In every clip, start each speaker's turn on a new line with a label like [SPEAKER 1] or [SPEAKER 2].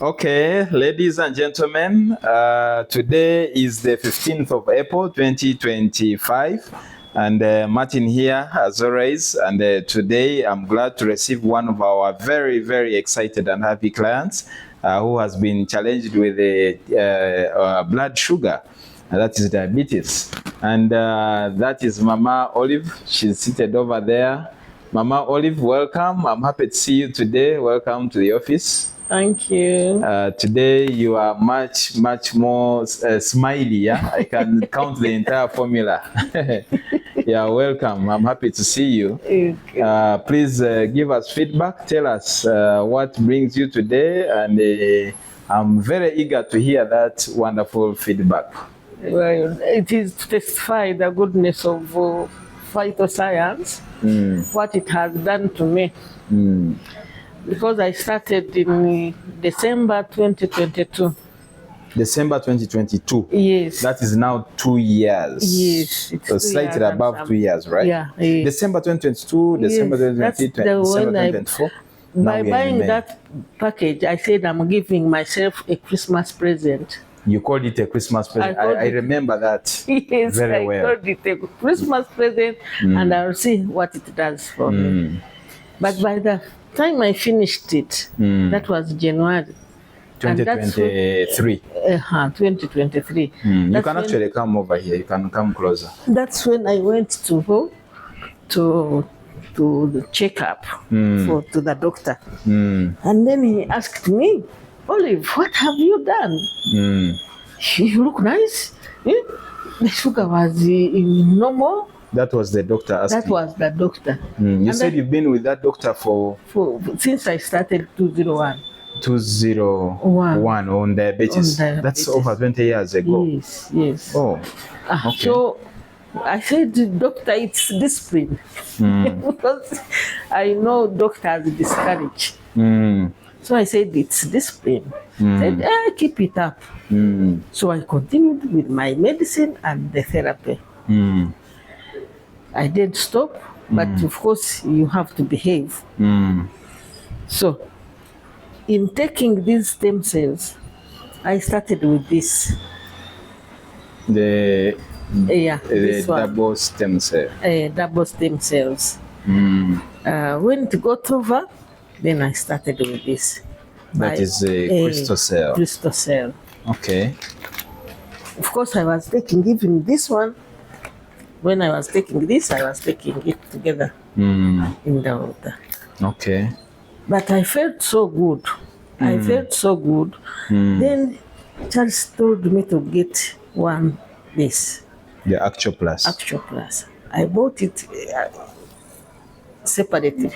[SPEAKER 1] Okay, ladies and gentlemen, today is the 15th of April 2025, and Martin here as always, and today I'm glad to receive one of our very, very excited and happy clients who has been challenged with blood sugar, that is diabetes, and that is Mama Olive. She's seated over there. Mama Olive, welcome. I'm happy to see you today. Welcome to the office.
[SPEAKER 2] Thank you.
[SPEAKER 1] Today you are much more smiley. Yeah, I can count the entire formula. Yeah, welcome. I'm happy to see you. Please give us feedback. Tell us what brings you today, and I'm very eager to hear that wonderful feedback.
[SPEAKER 2] Well, it is to testify the goodness of PHYTOSCIENCE, what it has done to me. Because I started in December 2022.
[SPEAKER 1] December 2022?
[SPEAKER 2] Yes.
[SPEAKER 1] That is now 2 years.
[SPEAKER 2] Yes.
[SPEAKER 1] So slightly above 2 years, right?
[SPEAKER 2] Yeah. Yes.
[SPEAKER 1] December 2022,
[SPEAKER 2] yes,
[SPEAKER 1] December 2023, December 2024.
[SPEAKER 2] By buying that package, I said I'm giving myself a Christmas present.
[SPEAKER 1] You called it a Christmas present. I remember that
[SPEAKER 2] yes,
[SPEAKER 1] very well.
[SPEAKER 2] I called it a Christmas present, and I'll see what it does for me. But by the time I finished it, that was January
[SPEAKER 1] 2023.
[SPEAKER 2] 2023.
[SPEAKER 1] You can actually come over here. You can come closer.
[SPEAKER 2] That's when I went to the checkup to the doctor, and then he asked me, Olive, what have you done? You look nice. The sugar was normal.
[SPEAKER 1] That was the doctor asking?
[SPEAKER 2] That was the doctor.
[SPEAKER 1] You said you've been with that doctor
[SPEAKER 2] since I started 201.
[SPEAKER 1] 201 on diabetes. That's over 20 years ago.
[SPEAKER 2] Yes, yes.
[SPEAKER 1] Oh, okay.
[SPEAKER 2] So I said, doctor, it's discipline. Because I know doctors discourage. So I said, it's discipline. Said, keep it up. So I continued with my medicine and the therapy. I didn't stop, but of course you have to behave. So in taking these stem cells, I started with this.
[SPEAKER 1] The
[SPEAKER 2] this
[SPEAKER 1] double stem cell.
[SPEAKER 2] Double stem cells. When it got over, then I started with this.
[SPEAKER 1] That is a crystal cell.
[SPEAKER 2] Crystal cell.
[SPEAKER 1] Okay.
[SPEAKER 2] Of course, I was taking even this one. When I was taking this, I was taking it together in the water.
[SPEAKER 1] Okay.
[SPEAKER 2] But I felt so good. I felt so good. Then Charles told me to get one this.
[SPEAKER 1] The Actual Plus.
[SPEAKER 2] Actual Plus. I bought it separately.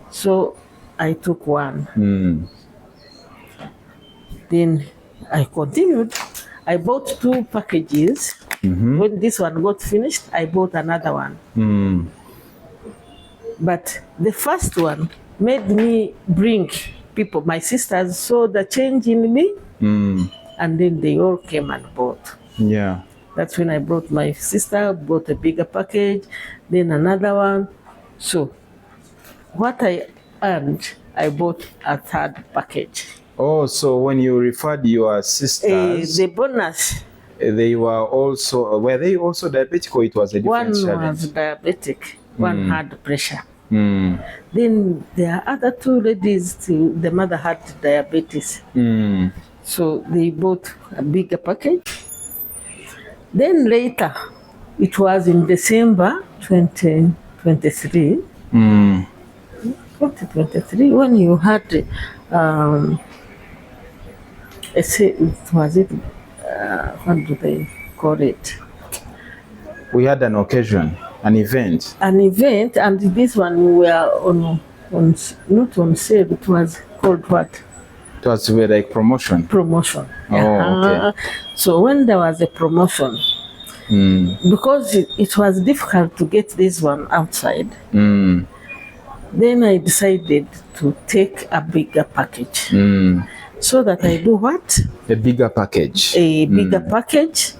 [SPEAKER 2] So I took one. Then I continued. I bought 2 packages. When this one got finished, I bought another one. But the first one made me bring people. My sisters saw the change in me, and then they all came and bought.
[SPEAKER 1] Yeah.
[SPEAKER 2] That's when I brought my sister, bought a bigger package, then another one. So what I earned, I bought a 3rd package.
[SPEAKER 1] Oh, so when you referred your sisters,
[SPEAKER 2] the bonus.
[SPEAKER 1] were they also diabetic, or it was a different challenge?
[SPEAKER 2] One was diabetic, one had pressure. Then there are other 2 ladies, the mother had diabetes. So they bought a bigger package. Then later, it was in December 2023, 2023, when you had what do they call it?
[SPEAKER 1] We had an occasion, an event.
[SPEAKER 2] An event, and this one we were on not on sale. It was called what?
[SPEAKER 1] It was like promotion.
[SPEAKER 2] Promotion.
[SPEAKER 1] Oh, okay.
[SPEAKER 2] So when there was a promotion, because it was difficult to get this one outside, then I decided to take a bigger package. So that I do what?
[SPEAKER 1] A bigger package.
[SPEAKER 2] A bigger package.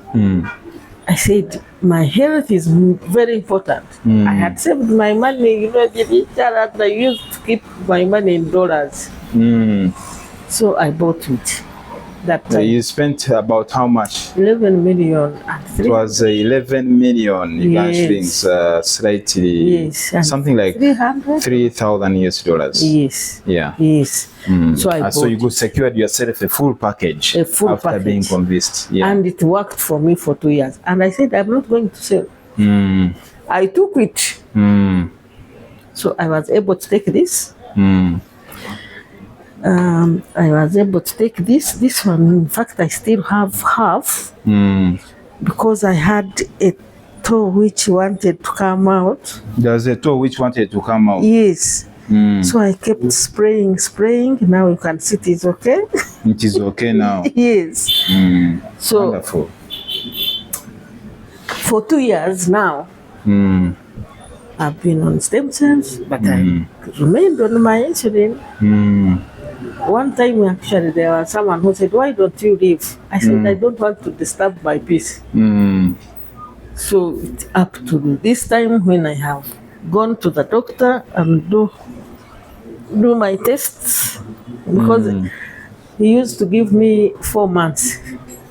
[SPEAKER 2] I said, my health is very important. I had saved my money, the rich and I used to keep my money in dollars. So I bought it that time.
[SPEAKER 1] You spent about how much?
[SPEAKER 2] 11 million and
[SPEAKER 1] It was 11 million Uganda shillings, slightly,
[SPEAKER 2] yes, and
[SPEAKER 1] something like 3,000 US dollars.
[SPEAKER 2] Yes.
[SPEAKER 1] Yeah.
[SPEAKER 2] Yes. So
[SPEAKER 1] So you secured yourself a full package after being convinced. Yeah.
[SPEAKER 2] And it worked for me for 2 years. And I said, I'm not going to sell. I took it. So I was able to take this. I was able to take this one. In fact, I still have half because I had a toe which wanted to come out.
[SPEAKER 1] There's a toe which wanted to come out.
[SPEAKER 2] Yes. So I kept spraying. Now you can see it is okay.
[SPEAKER 1] It is okay now.
[SPEAKER 2] Yes. So
[SPEAKER 1] wonderful.
[SPEAKER 2] For 2 years now, I've been on stem cells, but I remained on my insulin. One time, actually, there was someone who said, "Why don't you leave?" I said, "I don't want to disturb my peace." So it's up to this time when I have gone to the doctor and do my tests, because he used to give me 4 months.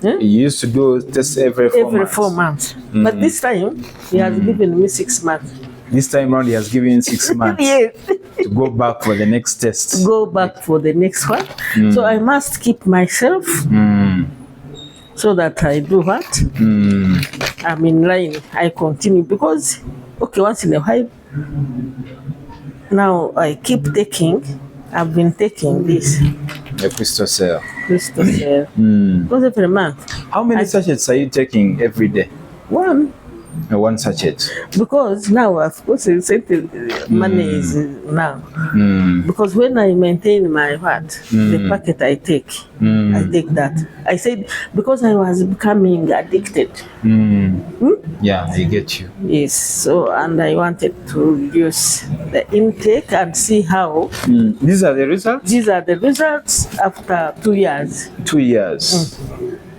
[SPEAKER 1] He used to do tests every 4 months.
[SPEAKER 2] But this time, he has given me 6 months.
[SPEAKER 1] This time round, he has given 6 months.
[SPEAKER 2] Yes.
[SPEAKER 1] To go back for the next test.
[SPEAKER 2] Go back for the next one. So I must keep myself so that I do what? I'm in line. I continue because, okay, once in a while, now I keep taking. I've been taking this.
[SPEAKER 1] The PHYTOSCIENCE.
[SPEAKER 2] Because every month.
[SPEAKER 1] How many sachets are you taking every day?
[SPEAKER 2] One.
[SPEAKER 1] One sachet.
[SPEAKER 2] Because now, of course, money is now. Because when I maintain my the packet I take that. I said, because I was becoming addicted.
[SPEAKER 1] Yeah, I get you.
[SPEAKER 2] Yes, so, and I wanted to reduce the intake and see how.
[SPEAKER 1] These are the results?
[SPEAKER 2] These are the results after 2 years.
[SPEAKER 1] 2 years.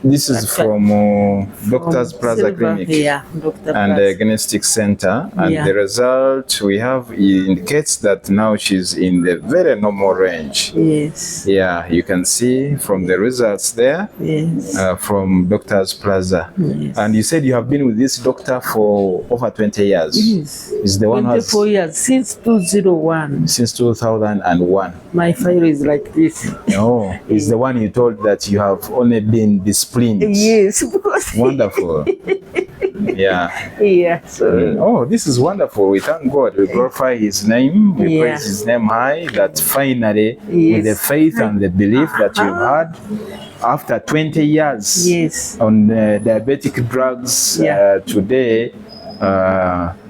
[SPEAKER 1] This is from Doctor's Plaza Clinic and Diagnostic Center, and the result we have indicates that now she's in the very normal range.
[SPEAKER 2] Yes.
[SPEAKER 1] Yeah, you can see from the results there.
[SPEAKER 2] Yes.
[SPEAKER 1] From Doctor's Plaza.
[SPEAKER 2] Yes.
[SPEAKER 1] And you said you have been with this doctor for over 20 years.
[SPEAKER 2] Yes.
[SPEAKER 1] Is the one
[SPEAKER 2] 24 years since 2001.
[SPEAKER 1] Since 2001.
[SPEAKER 2] My file is like this.
[SPEAKER 1] Oh, is the one you told that you have only been displayed.
[SPEAKER 2] Yes, because
[SPEAKER 1] wonderful. Yeah.
[SPEAKER 2] Yeah. So.
[SPEAKER 1] Oh, this is wonderful. We thank God. We glorify His name. We praise His name high. That finally, with the faith and the belief that you had, after 20 years on diabetic drugs, today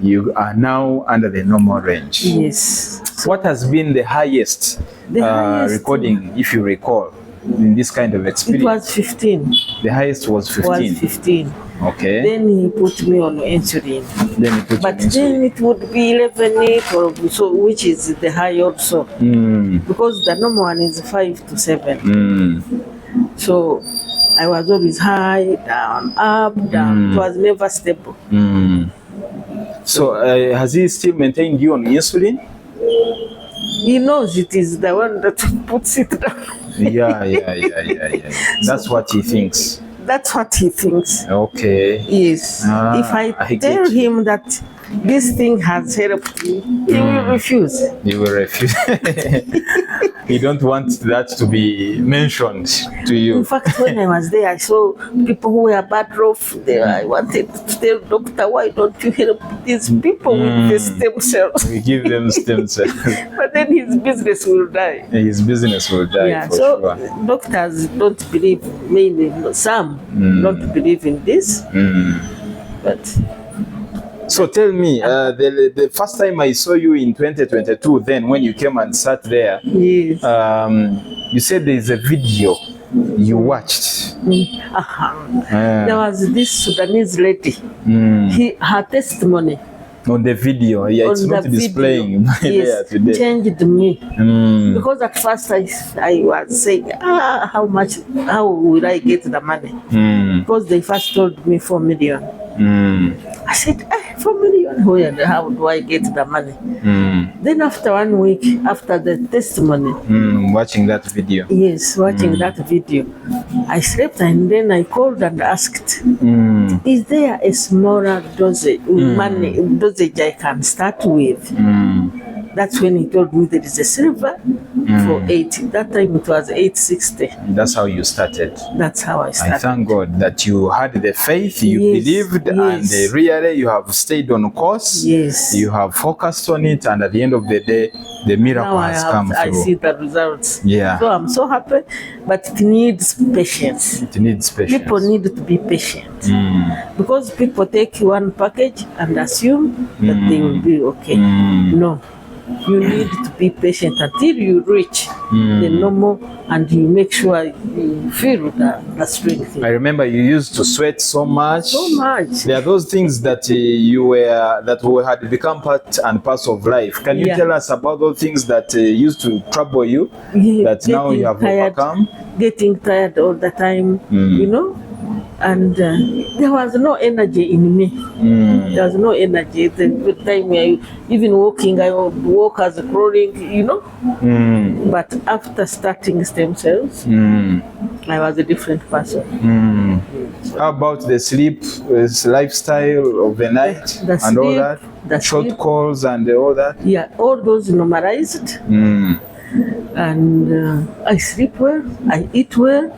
[SPEAKER 1] you are now under the normal range.
[SPEAKER 2] Yes.
[SPEAKER 1] What has been the highest, recording, if you recall, in this kind of experience?
[SPEAKER 2] It was 15.
[SPEAKER 1] The highest was 15.
[SPEAKER 2] 15.
[SPEAKER 1] Okay.
[SPEAKER 2] Then he put me on insulin.
[SPEAKER 1] Then he put
[SPEAKER 2] but
[SPEAKER 1] you on
[SPEAKER 2] then it would be 11 or so, which is the high also. Because the normal one is 5 to 7. So I was always high, down, up, down. It was never stable.
[SPEAKER 1] So has he still maintained you on insulin?
[SPEAKER 2] He knows it is the one that puts it down.
[SPEAKER 1] Yeah. That's what he thinks.
[SPEAKER 2] That's what he thinks.
[SPEAKER 1] Okay.
[SPEAKER 2] Yes. If I tell him that this thing has helped me, he will refuse.
[SPEAKER 1] He will refuse. You don't want that to be mentioned to you.
[SPEAKER 2] In fact, when I was there, I saw people who were bad off there. I wanted to tell doctor, why don't you help these people with the stem cells?
[SPEAKER 1] We give them stem cells.
[SPEAKER 2] But then his business will die.
[SPEAKER 1] His business will die, for
[SPEAKER 2] so
[SPEAKER 1] sure.
[SPEAKER 2] Doctors don't believe, mainly some don't believe in this. But
[SPEAKER 1] so tell me, the first time I saw you in 2022, then when you came and sat there, you said there is a video you watched.
[SPEAKER 2] There was this Sudanese lady, her testimony.
[SPEAKER 1] On the video, it's not displaying there today.
[SPEAKER 2] Changed me. Because at first I was saying, how will I get the money? Because they first told me 4 million. I said, 4 million. Where and how do I get the money? Then after 1 week, after the testimony,
[SPEAKER 1] Watching that video.
[SPEAKER 2] yes, watching that video, I slept and then I called and asked, is there a smaller dosage, dosage I can start with? That's when he told me there is a silver for 80. That time it was 860.
[SPEAKER 1] That's how you started.
[SPEAKER 2] That's how I started.
[SPEAKER 1] I thank God that you had the faith, you believed, and really you have stayed on course.
[SPEAKER 2] Yes.
[SPEAKER 1] You have focused on it, and at the end of the day, the miracle has come through.
[SPEAKER 2] I see the results.
[SPEAKER 1] Yeah.
[SPEAKER 2] So I'm so happy, but it needs patience.
[SPEAKER 1] It needs patience.
[SPEAKER 2] People need to be patient. Because people take one package and assume that they will be okay. No. You need to be patient until you reach the normal and you make sure you feel the strength.
[SPEAKER 1] I remember you used to sweat so much.
[SPEAKER 2] So much.
[SPEAKER 1] There are those things that had become part and parcel of life. Can you tell us about those things that used to trouble you that now you have overcome? Getting
[SPEAKER 2] tired all the time, you know? And there was no energy in me. There was no energy. The time even walking, I would walk as crawling, you know. But after starting stem cells, I was a different person.
[SPEAKER 1] How about the sleep, lifestyle of the night and all that? The short calls and all that?
[SPEAKER 2] Yeah, all those normalized. And I sleep well, I eat well.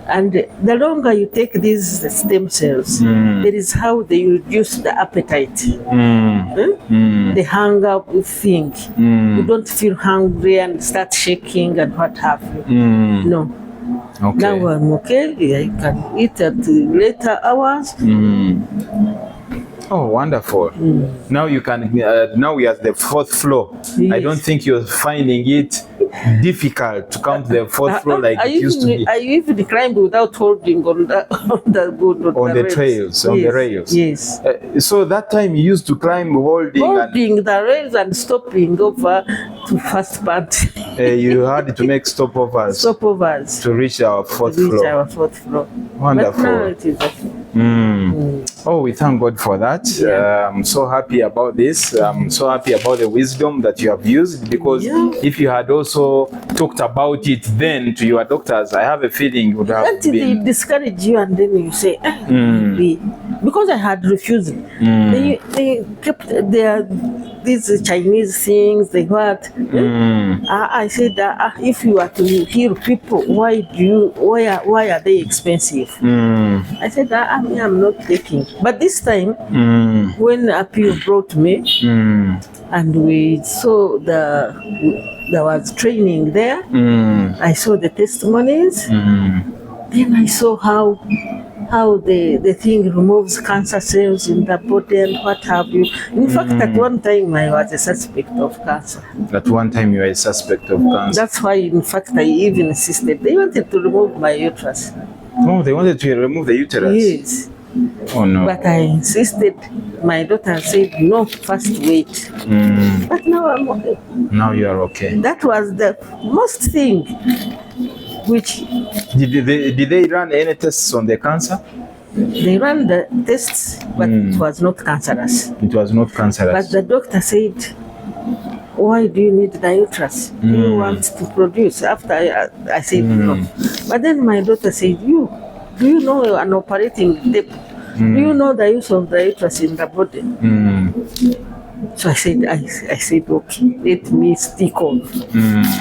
[SPEAKER 2] And the longer you take these stem cells, that is how they reduce the appetite. The hunger thing. You don't feel hungry and start shaking and what have you. No.
[SPEAKER 1] Okay.
[SPEAKER 2] Now I'm okay. I can eat at later hours.
[SPEAKER 1] Oh, wonderful. Now you can, now we are at the 4th floor.
[SPEAKER 2] Yes.
[SPEAKER 1] I don't think you're finding it difficult to come to the 4th floor like it used to be.
[SPEAKER 2] I even climbed without holding on the
[SPEAKER 1] trails, on the rails.
[SPEAKER 2] Yes.
[SPEAKER 1] So that time you used to climb holding
[SPEAKER 2] the rails and stopping over to first part.
[SPEAKER 1] You had to make stopovers to reach our 4th floor. Wonderful.
[SPEAKER 2] But now it is okay.
[SPEAKER 1] Oh, we thank God for that. I'm so happy about this. I'm so happy about the wisdom that you have used, because if you had also talked about it then to your doctors, I have a feeling it would have been...
[SPEAKER 2] They discourage you and then you say, because I had refused. They kept these Chinese things, they what? I said, if you are to heal people, why are they expensive? I said, I'm not taking. But this time, when Appeal brought me, and we saw there was training there, I saw the testimonies, then I saw how the thing removes cancer cells in the body and what have you. In fact, at one time I was a suspect of cancer.
[SPEAKER 1] At one time you were a suspect of cancer?
[SPEAKER 2] That's why, in fact, I even insisted. They wanted to remove my uterus.
[SPEAKER 1] Oh, they wanted to remove the uterus?
[SPEAKER 2] Yes.
[SPEAKER 1] Oh, no.
[SPEAKER 2] But I insisted. My daughter said, no, first wait. But now I'm okay.
[SPEAKER 1] Now you are okay.
[SPEAKER 2] That was the most thing which...
[SPEAKER 1] Did they run any tests on the cancer?
[SPEAKER 2] They ran the tests, but it was not cancerous.
[SPEAKER 1] It was not cancerous.
[SPEAKER 2] But the doctor said, why do you need the uterus? Do you want to produce? After I said no. But then my daughter said, do you know an operating depth? Do you know the use of the uterus in the body? So I said, okay, let me stick on.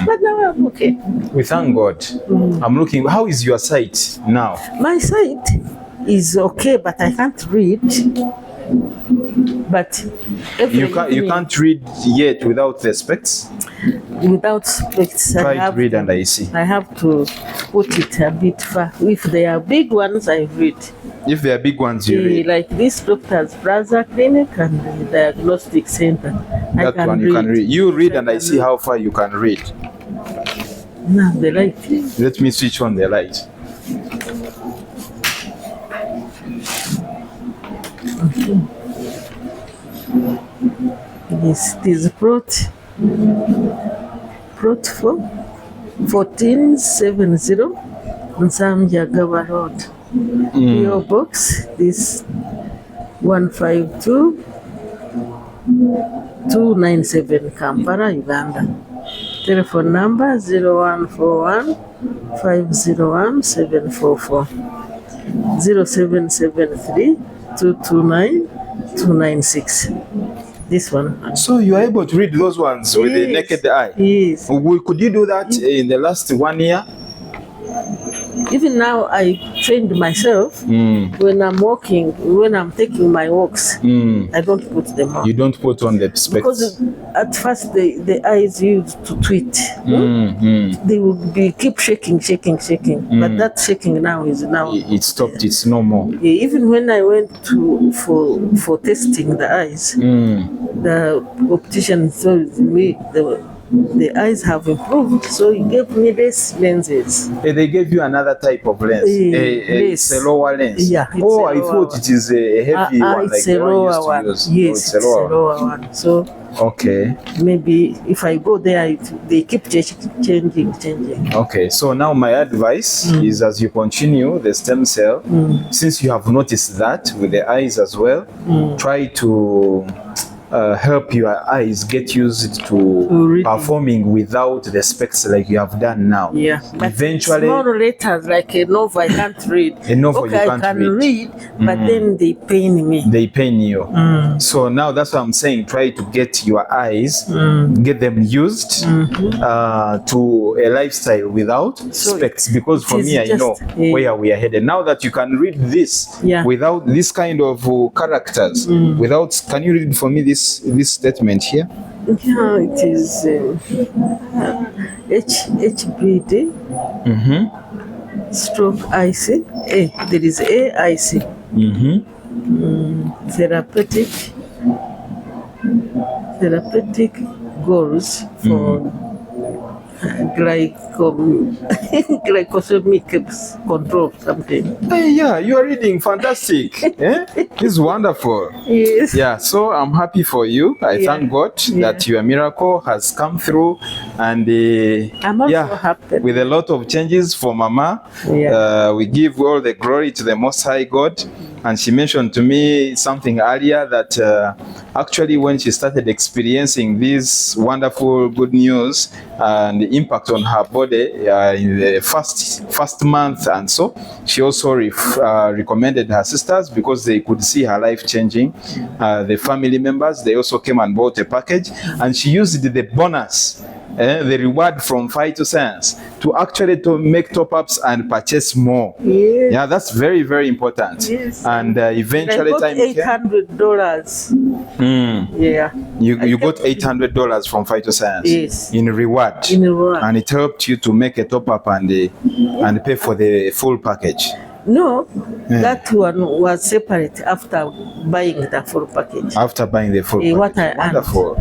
[SPEAKER 2] But now I'm okay.
[SPEAKER 1] We thank God. I'm looking. How is your sight now?
[SPEAKER 2] My sight is okay, but I can't read. But
[SPEAKER 1] you can't read yet without the specs?
[SPEAKER 2] Without specs.
[SPEAKER 1] Try to read and I see.
[SPEAKER 2] I have to put it a bit far. If they are big ones, I read.
[SPEAKER 1] If they are big ones, you read?
[SPEAKER 2] Like this Doctor's Plaza Clinic and the Diagnostic Center.
[SPEAKER 1] That one you can read. You read and I see how far you can read.
[SPEAKER 2] Now the light.
[SPEAKER 1] Let me switch on the light.
[SPEAKER 2] Okay. Yes, it is brought 1470 Nzamjagawa Road. Your box is 152 297 Kampala, Uganda. Telephone number 0141 501 744 0773 229 296. This one.
[SPEAKER 1] So you are able to read those ones with the naked eye?
[SPEAKER 2] Yes.
[SPEAKER 1] Could you do that in the last 1 year?
[SPEAKER 2] Even now, I trained myself. When I'm walking, when I'm taking my walks, I don't put them on.
[SPEAKER 1] You don't put on the specs?
[SPEAKER 2] Because at first the eyes used to twitch. They would keep shaking. But that shaking now is now.
[SPEAKER 1] It stopped. It's no more.
[SPEAKER 2] Yeah, even when I went for testing the eyes, the optician told me the eyes have improved, so he gave me these lenses.
[SPEAKER 1] They gave you another type of lens, it's a lower lens.
[SPEAKER 2] Yeah.
[SPEAKER 1] I thought it is a heavy one, like the one you used to use.
[SPEAKER 2] Yes, it's a lower one. So
[SPEAKER 1] okay,
[SPEAKER 2] maybe if I go there, they keep changing.
[SPEAKER 1] Okay, so now my advice is, as you continue the stem cell, since you have noticed that with the eyes as well, try to help your eyes get used to performing without the specs like you have done now.
[SPEAKER 2] Yeah, but
[SPEAKER 1] eventually
[SPEAKER 2] small letters like a novel I can't read.
[SPEAKER 1] A novel
[SPEAKER 2] okay,
[SPEAKER 1] you can't
[SPEAKER 2] I can read, but then they pain me.
[SPEAKER 1] They pain you. So now that's what I'm saying. Try to get your eyes, get them used to a lifestyle without specs. Because for me, I know where we are headed. Now that you can read this without this kind of characters, without, can you read for me this statement here?
[SPEAKER 2] Yeah, it is HBD stroke IC. There is AIC. Therapeutic goals for glycemic control something.
[SPEAKER 1] Yeah, you are reading fantastic. It's wonderful.
[SPEAKER 2] Yes.
[SPEAKER 1] Yeah, so I'm happy for you. I thank God that your miracle has come through, and
[SPEAKER 2] I'm also happy
[SPEAKER 1] with a lot of changes for Mama. We give all the glory to the Most High God. And she mentioned to me something earlier that actually when she started experiencing this wonderful good news and the impact on her body in the first month, and so she also recommended her sisters because they could see her life changing. The family members, they also came and bought a package, and she used the bonus, the reward from PHYTOSCIENCE, to actually make top-ups and purchase more. Yeah, that's very, very important. And eventually,
[SPEAKER 2] I got $800. Yeah,
[SPEAKER 1] you got $800 from PHYTOSCIENCE in reward. And it helped you to make a top-up and pay for the full package.
[SPEAKER 2] No, that one was separate after buying the full package.
[SPEAKER 1] After buying the full package.
[SPEAKER 2] What I
[SPEAKER 1] wonderful.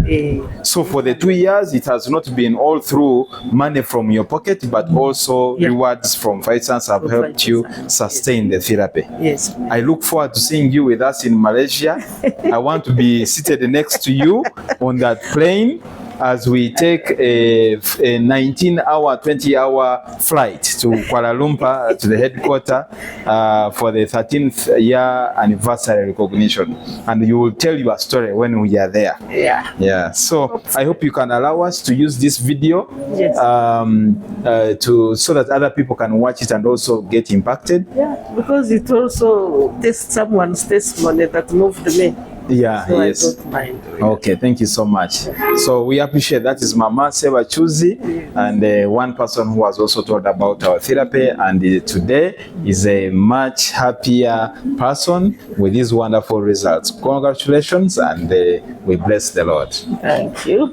[SPEAKER 1] So for the 2 years, it has not been all through money from your pocket, but also rewards from PHYTOSCIENCE have helped you sustain the therapy.
[SPEAKER 2] Yes.
[SPEAKER 1] I look forward to seeing you with us in Malaysia. I want to be seated next to you on that plane as we take a 19-hour, 20-hour flight to Kuala Lumpur, to the headquarters, for the 13th year anniversary recognition. And you will tell your story when we are there. Yeah. So I hope you can allow us to use this video so that other people can watch it and also get impacted. Yeah,
[SPEAKER 2] because it also tests someone's testimony that moved me.
[SPEAKER 1] Yeah,
[SPEAKER 2] so
[SPEAKER 1] yes.
[SPEAKER 2] I don't mind.
[SPEAKER 1] Okay, thank you so much. So we appreciate that. Is Mama Sebachuzi, and one person who has also told about our therapy, and today is a much happier person with these wonderful results. Congratulations, and we bless the Lord.
[SPEAKER 2] Thank you.